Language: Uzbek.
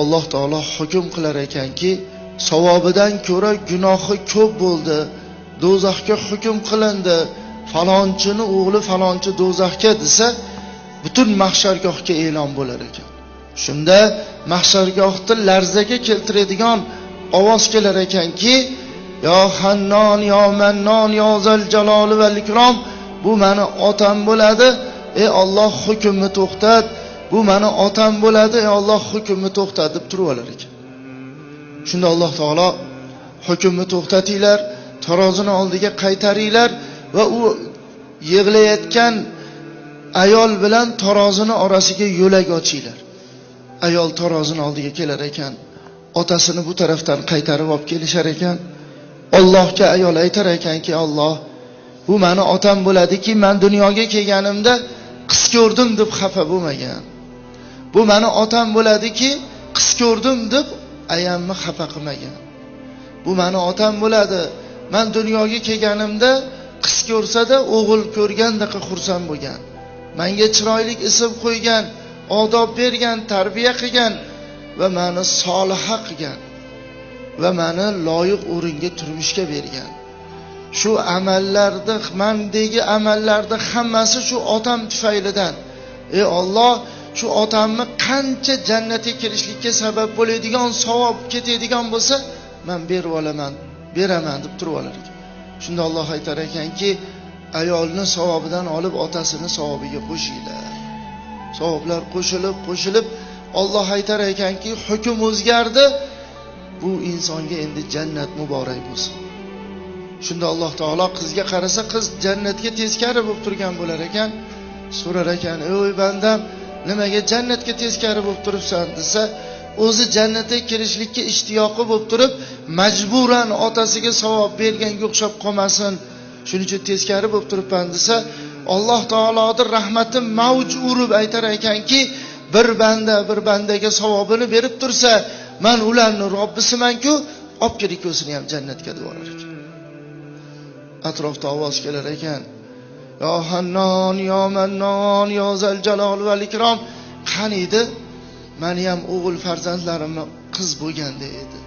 Alloh taolo hukm qilar ekanki, savobidan ko'ra gunohi ko'p bo'ldi, do'zaxga hukm qilindi, falonchini o'g'li falonchi do'zaxga desa, butun mahshargohga e'lon bo'lar ekan. Shunda mahshargohda larzaga keltiradigan ovoz kelar ekanki, yo Hannon, yo Mannon, yo Zal Jaloli val Ikrom, bu meni otam bo'ladi, ey Alloh hukmni to'xtat, bu meni otam bo'ladi, ey Alloh hukmni to'xtat deb turib olar ekan. Shunda Alloh taolo hukmni to'xtatinglar, tarozini oldiga qaytaringlar va u yig'layotgan ayol bilan tarozini orasiga yo'lak ochinglar. Ayol tarozini oldiga kelar ekan, otasini bu tarafdan qaytarib olib kelishar ekan. Allohga ayol aytar ekanki, Alloh, bu meni otam bo'ladiki, men dunyoga kelganimda qiz ko'rdim deb xafa bo'lmagan. Bu meni otam bo'ladiki, qiz ko'rdim deb ayamni xafa qilmagan. Bu meni otam bo'ladi. Men dunyoga kelganimda qiz ko'rsa-da o'g'il ko'rgandek xursand bo'lgan. Menga chiroyli ism qo'ygan, odob bergan, tarbiya qilgan va meni soliha qilgan va meni loyiq o'ringa turmushga bergan. Shu amallarda, mendagi amallarda hammasi shu otam tufaylidan. Ey Alloh, shu otamni qancha jannatga kirishlikka sabab bo'ladigan savob ketadigan bo'lsa, men berib olaman, beraman deb turib olar ekan. Shunda Alloh aytar ekanki, ayolni savobidan olib otasini savobiga qo'shinglar. Savoblar qo'shilib Alloh aytar ekanki, hukm o'zgardi. Bu insonga endi jannat muborak bo'lsin. Shunda Alloh taolo qizga qarasa, qiz jannatga teskari bo'lib turgan bo'lar ekan. So'rar ekan, "Ey bandam, nimaga jannatga teskari bo'lib turibsan?" desa, o'zi jannatga kirishlikka ishtiyoqi bo'lib turib, majburan otasiga savob berganga o'xshab qolmasin, shuning uchun teskari bo'lib turibman desa, Alloh taoloning rahmati mavj urib aytar ekanki, bir bandaga savobini berib tursa, men ularning Robbisiman-ku, olib kelib ko'sini ham jannatga deb olar ekan. Atrofda ovoz kelar ekan, yo Hannon, yo Mannon, yo Zal Jalol val Ikrom, qaniydi, meni ham o'g'il farzandlarimni qiz bo'lganda edi.